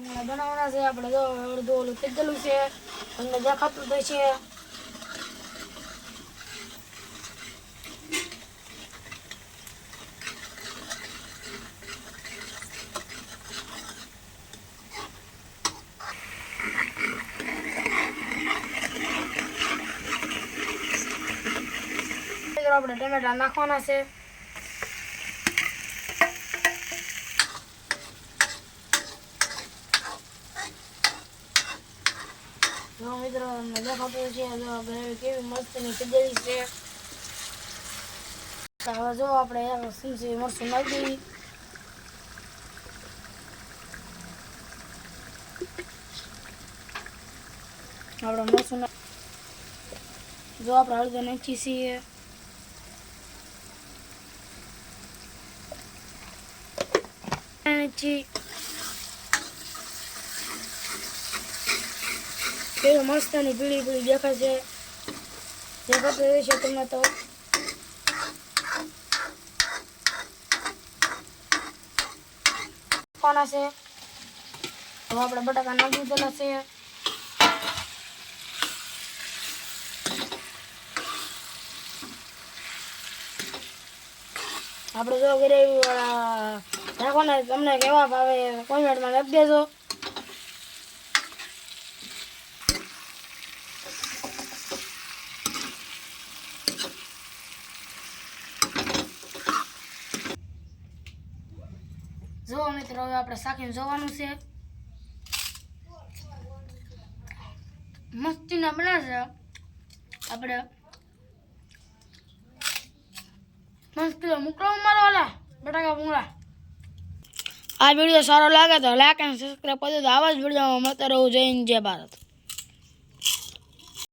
બનાવવાના છે આપણે જો અડધું ઓલું તેજલું છે તમને દેખાતું તો છે આપણે ટમેટા નાખવાના છે જો મિત્રો તમને દેખાતું છે જો ગ્રેવી કેવી મસ્તની કીધેલી છે હવે જો આપણે સિંગી મરચું નાખી દઈએ આપણે મરચું જો આપણે હળદર નાખી છીએ કેવી મસ્તની પીળી પીળી દેખાય છે દેખાતું રહેશે તમને તો કોના છે હવે આપણે બટાકા નાખી દીધેલા છે આપણે જો ગ્રેવી વાળા નાખવાના તમને કેવા ભાવે કોમેન્ટમાં લખી દેજો જો મિત્રો હવે આપણે શાકીને જોવાનું છે મસ્તીના બનાવશે આપણે મસ્તી મોકલો મારો વાલા બટાકા ભૂંગળા આ વિડીયો સારો લાગે તો લાઈક અને સબસ્ક્રાઈબ કરી દો આવા જ વિડીયોમાં મળતા રહો જય હિન્દ જય ભારત